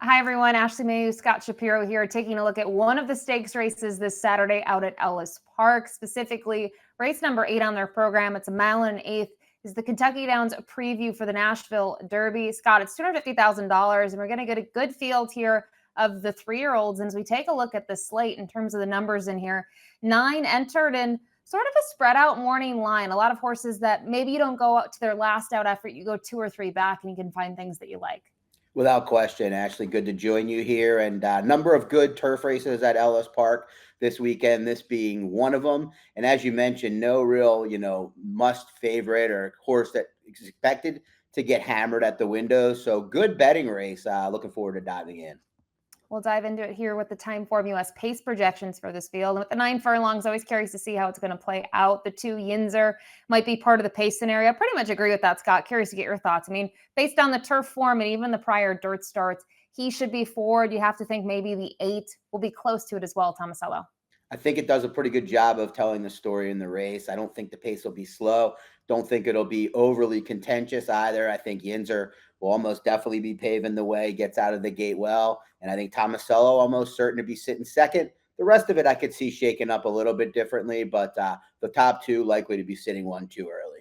Hi, everyone. Ashley Mailloux, Scott Shapiro here, taking a look at one of the stakes races this Saturday out at Ellis Park, specifically race number 8 on their program. It's a mile and an eighth. Is the Kentucky Downs preview for the Nashville Derby. Scott, it's $250,000, and we're going to get a good field here of the 3-year-olds. And as we take a look at the slate in terms of the numbers in here, 9 entered in sort of a spread out morning line. A lot of horses that maybe you don't go out to their last out effort. You go 2 or 3 back and you can find things that you like. Without question, Ashley, good to join you here. And a number of good turf races at Ellis Park this weekend, this being one of them. And as you mentioned, no real, must favorite or horse that is expected to get hammered at the window. So good betting race. Looking forward to diving in. We'll dive into it here with the Time Form US pace projections for this field. And with the 9 furlongs, always curious to see how it's going to play out. The 2 Yinzer might be part of the pace scenario. I pretty much agree with that, Scott. Curious to get your thoughts. I mean, based on the turf form and even the prior dirt starts, he should be forward. You have to think maybe the 8 will be close to it as well, Tomasello. I think it does a pretty good job of telling the story in the race. I don't think the pace will be slow. Don't think it'll be overly contentious either. I think Yinzer will almost definitely be paving the way, gets out of the gate well. And I think Tomasello almost certain to be sitting second. The rest of it I could see shaking up a little bit differently, but the top 2 likely to be sitting 1-2 early.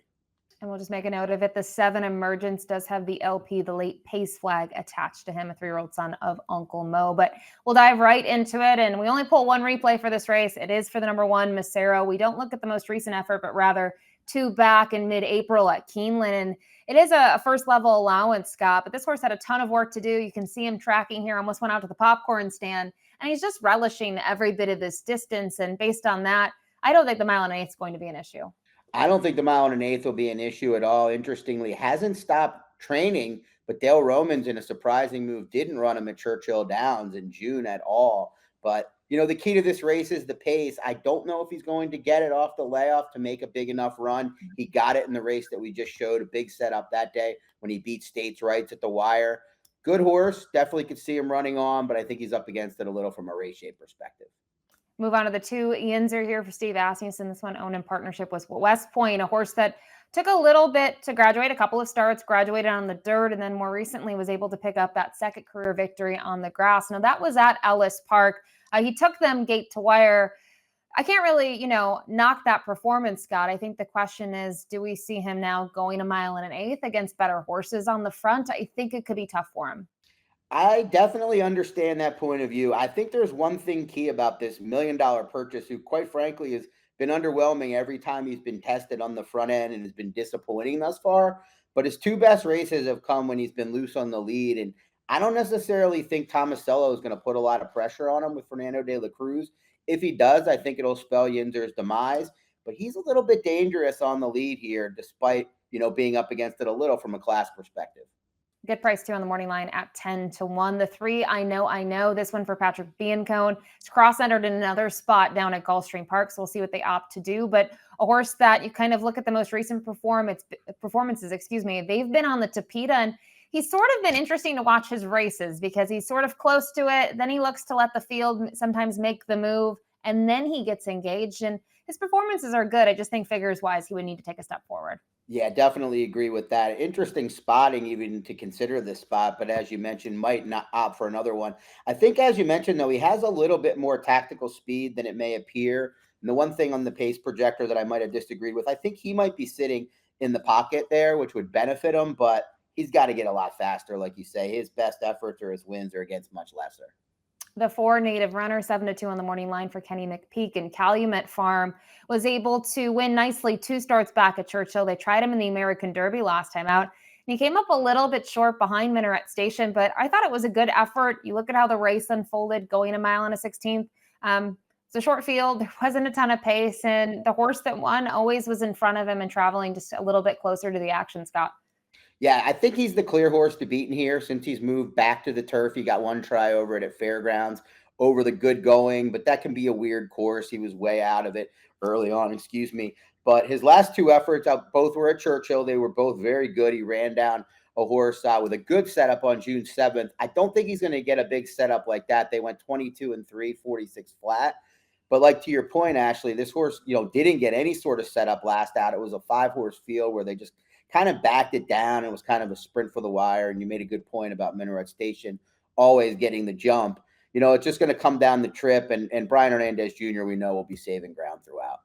And we'll just make a note of it. The 7 Emergence does have the LP, the late pace flag, attached to him, a 3-year-old son of Uncle Mo. But we'll dive right into it. And we only pull one replay for this race. It is for the number 1, Mesero. We don't look at the most recent effort, but rather 2 back in mid-April at Keeneland. And it is a first-level allowance, Scott, but this horse had a ton of work to do. You can see him tracking here, almost went out to the popcorn stand, and he's just relishing every bit of this distance. And based on that, I don't think the mile and an eighth is going to be an issue. I don't think the mile and an eighth will be an issue at all. Interestingly, hasn't stopped training, but Dale Romans, in a surprising move, didn't run him at Churchill Downs in June at all. But, the key to this race is the pace. I don't know if he's going to get it off the layoff to make a big enough run. He got it in the race that we just showed, a big setup that day when he beat States Rights at the wire. Good horse. Definitely could see him running on, but I think he's up against it a little from a race shape perspective. Move on to the 2 Yinzer here for Steve Asmussen. This one owned in partnership with West Point, a horse that took a little bit to graduate, a couple of starts, graduated on the dirt, and then more recently was able to pick up that second career victory on the grass. Now, that was at Ellis Park. He took them gate to wire. I can't really, knock that performance, Scott. I think the question is, do we see him now going a mile and an eighth against better horses on the front? I think it could be tough for him. I definitely understand that point of view. I think there's one thing key about this $1 million purchase, who quite frankly has been underwhelming every time he's been tested on the front end and has been disappointing thus far. But his 2 best races have come when he's been loose on the lead. And I don't necessarily think Tomasello is going to put a lot of pressure on him with Fernando de la Cruz. If he does, I think it'll spell Yinzer's demise. But he's a little bit dangerous on the lead here, despite, being up against it a little from a class perspective. Good price too on the morning line at 10-1. The 3, I know. This one for Patrick Biancone. It's cross-entered in another spot down at Gulfstream Park, so we'll see what they opt to do. But a horse that you kind of look at the most recent performances, they've been on the Tapeta, and he's sort of been interesting to watch his races because he's sort of close to it. Then he looks to let the field sometimes make the move, and then he gets engaged. And his performances are good. I just think figures-wise, he would need to take a step forward. Yeah, definitely agree with that. Interesting spotting even to consider this spot, but as you mentioned, might not opt for another one. I think, as you mentioned, though, he has a little bit more tactical speed than it may appear. And the one thing on the pace projector that I might have disagreed with, I think he might be sitting in the pocket there, which would benefit him, but he's got to get a lot faster, like you say. His best efforts or his wins are against much lesser. The 4 Native Runner, 7-2 on the morning line for Kenny McPeak, and Calumet Farm was able to win nicely 2 starts back at Churchill. They tried him in the American Derby last time out, and he came up a little bit short behind Minaret Station, but I thought it was a good effort. You look at how the race unfolded, going a mile and a 16th. It's a short field. There wasn't a ton of pace, and the horse that won always was in front of him and traveling just a little bit closer to the action, Scott. Yeah, I think he's the clear horse to beat in here since he's moved back to the turf. He got 1 try over it at Fairgrounds over the good going, but that can be a weird course. He was way out of it early on, But his last 2 efforts, both were at Churchill. They were both very good. He ran down a horse with a good setup on June 7th. I don't think he's going to get a big setup like that. They went 22-3, 46 flat. But like to your point, Ashley, this horse, didn't get any sort of setup last out. It was a 5-horse field where they just kind of backed it down. It was kind of a sprint for the wire. And you made a good point about Minaret Station always getting the jump. It's just going to come down the trip, and Brian Hernandez Jr., we know, will be saving ground throughout.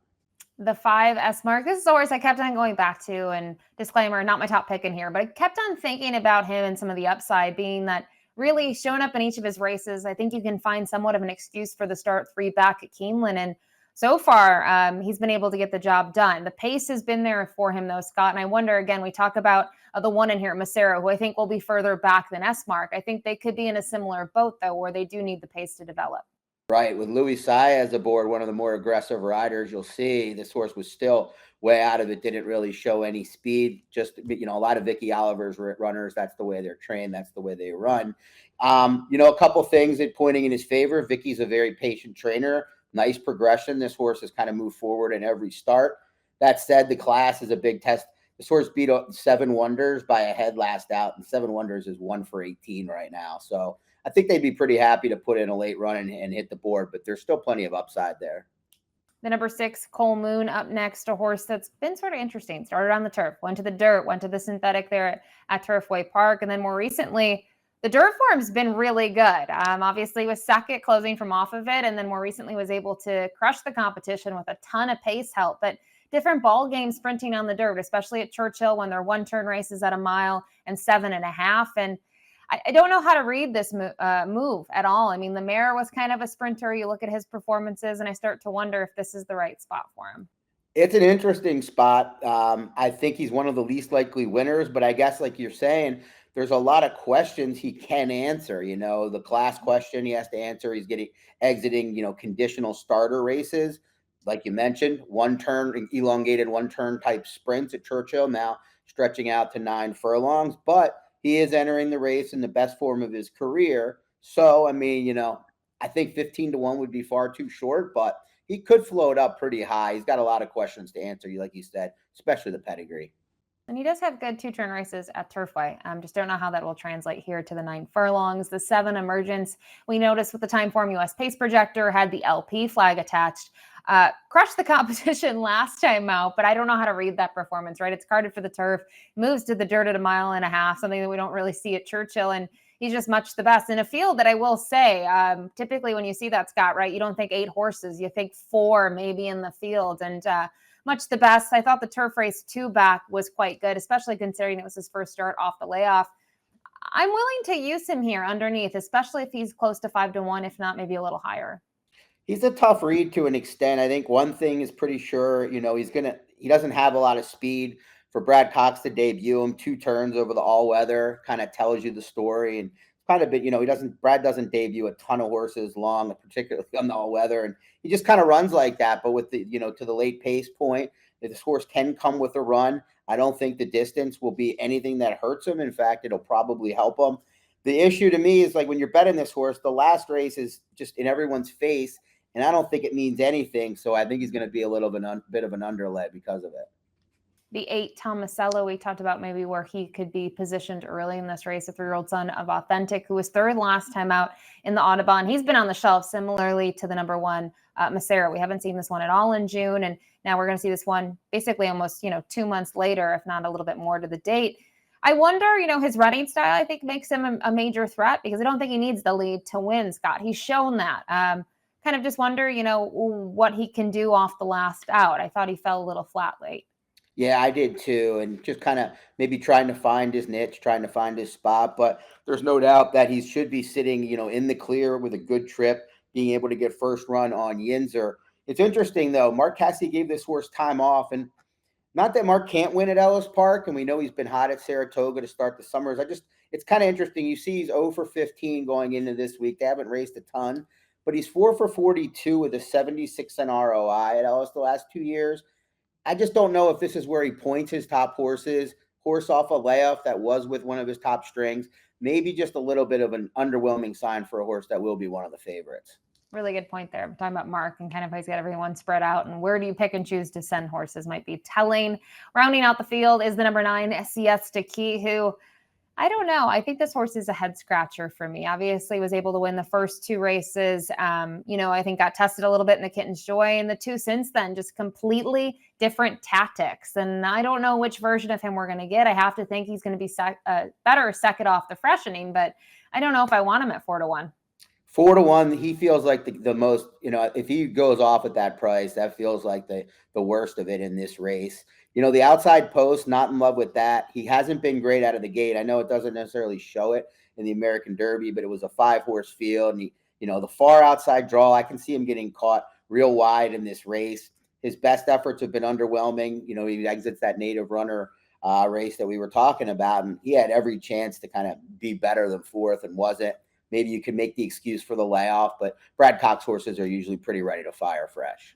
The 5 Esmark. This is the horse I kept on going back to, and disclaimer, not my top pick in here, but I kept on thinking about him and some of the upside being that really showing up in each of his races. I think you can find somewhat of an excuse for the start 3 back at Keeneland. And so far, he's been able to get the job done. The pace has been there for him, though, Scott. And I wonder, again, we talk about the one in here, Mesero, who I think will be further back than Esmark. I think they could be in a similar boat, though, where they do need the pace to develop. Right. With Louis Saez aboard, one of the more aggressive riders, you'll see this horse was still way out of it, didn't really show any speed. Just, a lot of Vicky Oliver's runners, that's the way they're trained. That's the way they run. A couple things that pointing in his favor. Vicky's a very patient trainer. Nice progression. This horse has kind of moved forward in every start. That said, the class is a big test. This horse beat up 7 Wonders by a head last out, and 7 Wonders is 1 for 18 right now. So I think they'd be pretty happy to put in a late run and hit the board, but there's still plenty of upside there. The number 6, Coalmoon, up next, a horse that's been sort of interesting. Started on the turf, went to the dirt, went to the synthetic there at Turfway Park, and then more recently, the dirt form's been really good. Obviously, was second closing from off of it, and then more recently was able to crush the competition with a ton of pace help. But different ball games sprinting on the dirt, especially at Churchill when they're 1-turn races at 1 mile and 7.5. And I don't know how to read this move at all. I mean, the Mailloux was kind of a sprinter. You look at his performances, and I start to wonder if this is the right spot for him. It's an interesting spot. I think he's one of the least likely winners, but I guess, like you're saying, there's a lot of questions he can answer. The class question he has to answer. He's exiting, conditional starter races. Like you mentioned, 1-turn, elongated 1-turn type sprints at Churchill, now stretching out to 9 furlongs, but he is entering the race in the best form of his career. So, I mean, I think 15-1 would be far too short, but he could float up pretty high. He's got a lot of questions to answer, like you said, especially the pedigree. And he does have good 2-turn races at Turfway. Just don't know how that will translate here to the 9 furlongs. The 7 Emergence, we noticed with the Timeform US pace projector, had the LP flag attached. Crushed the competition last time out, but I don't know how to read that performance, right? It's carded for the turf, moves to the dirt at 1.5 miles, something that we don't really see at Churchill, and he's just much the best in a field that I will say, typically when you see that, Scott, right, you don't think 8 horses, you think 4 maybe in the field, and much the best. I thought the turf race 2 back was quite good, especially considering it was his first start off the layoff. I'm willing to use him here underneath, especially if he's close to 5-1, if not maybe a little higher. He's a tough read to an extent. I think one thing is pretty sure, he doesn't have a lot of speed. For Brad Cox to debut him 2 turns over the all-weather kind of tells you the story. And kind of been, Brad doesn't debut a ton of horses long, particularly on the all-weather. And he just kind of runs like that. But with the, to the late pace point, if this horse can come with a run, I don't think the distance will be anything that hurts him. In fact, it'll probably help him. The issue to me is, like, when you're betting this horse, the last race is just in everyone's face. And I don't think it means anything. So I think he's going to be a little bit of an underlet because of it. The 8 Tomasello, we talked about maybe where he could be positioned early in this race, a 3-year-old son of Authentic, who was 3rd last time out in the Audubon. He's been on the shelf similarly to the number 1 Mesero. We haven't seen this one at all in June, and now we're going to see this one basically almost 2 months later, if not a little bit more to the date. I wonder, his running style, I think, makes him a major threat, because I don't think he needs the lead to win, Scott. He's shown that. Kind of just wonder, what he can do off the last out. I thought he fell a little flat late. Yeah, I did too. And just kind of maybe trying to find his niche, trying to find his spot. But there's no doubt that he should be sitting, in the clear with a good trip, being able to get first run on Yinzer. It's interesting, though. Mark Cassidy gave this horse time off. And not that Mark can't win at Ellis Park, and we know he's been hot at Saratoga to start the summers. It's kind of interesting. You see he's 0 for 15 going into this week. They haven't raced a ton, but he's 4 for 42 with a 76% ROI at Ellis the last 2 years. I just don't know if this is where he points his top horses. Horse off a layoff that was with one of his top strings. Maybe just a little bit of an underwhelming sign for a horse that will be one of the favorites. Really good point there. I'm talking about Mark and kind of how he's got everyone spread out, and where do you pick and choose to send horses might be telling. Rounding out the field is the number 9 Siesta Key, who I don't know. I think this horse is a head scratcher for me. Obviously, was able to win the first 2 races. I think got tested a little bit in the Kitten's Joy, and the 2 since then just completely different tactics. And I don't know which version of him we're going to get. I have to think he's going to be better second off the freshening, but I don't know if I want him at 4-1. 4-1, he feels like the most, if he goes off at that price, that feels like the worst of it in this race. The outside post, not in love with that. He hasn't been great out of the gate. I know it doesn't necessarily show it in the American Derby, but it was a 5-horse field. And the far outside draw, I can see him getting caught real wide in this race. His best efforts have been underwhelming. He exits that native runner race that we were talking about, and he had every chance to kind of be better than fourth and wasn't. Maybe you can make the excuse for the layoff, but Brad Cox horses are usually pretty ready to fire fresh.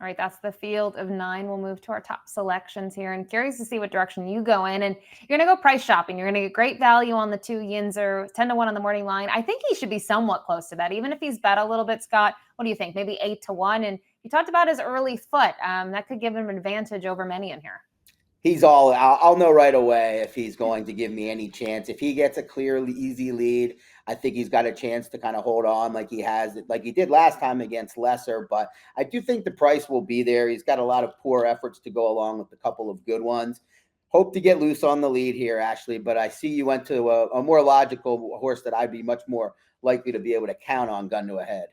All right, that's the field of 9. We'll move to our top selections here, and curious to see what direction you go in. And you're going to go price shopping. You're going to get great value on the 2 Yinzer, 10-1 on the morning line. I think he should be somewhat close to that, even if he's bet a little bit. Scott, what do you think? Maybe 8-1. And you talked about his early foot. That could give him an advantage over many in here. I'll know right away if he's going to give me any chance. If he gets a clear, easy lead, I think he's got a chance to kind of hold on like he did last time against Lesser. But I do think the price will be there. He's got a lot of poor efforts to go along with a couple of good ones. Hope to get loose on the lead here, Ashley, but I see you went to a more logical horse that I'd be much more likely to be able to count on gun to a head.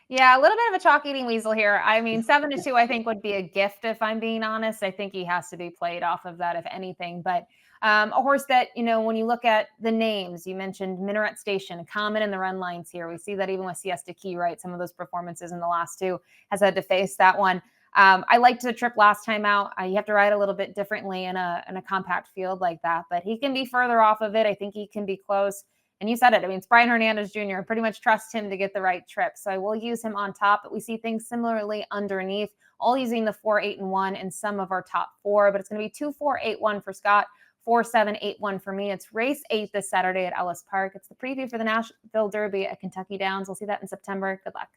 Yeah, a little bit of a chalk-eating weasel here. I mean, 7-2, I think, would be a gift, if I'm being honest. I think he has to be played off of that, if anything. But a horse that, when you look at the names, you mentioned Minaret Station, common in the run lines here. We see that even with Siesta Key, right? Some of those performances in the last 2 has had to face that one. I liked the trip last time out. You have to ride a little bit differently in a compact field like that, but he can be further off of it. I think he can be close. And you said it. I mean, it's Brian Hernandez Jr. I pretty much trust him to get the right trip. So I will use him on top, but we see things similarly underneath, all using the 4-8-1 in some of our top 4. But it's going to be 2-4-8-1 for Scott, 4-7-8-1 for me. It's race 8 this Saturday at Ellis Park. It's the preview for the Nashville Derby at Kentucky Downs. We'll see that in September. Good luck.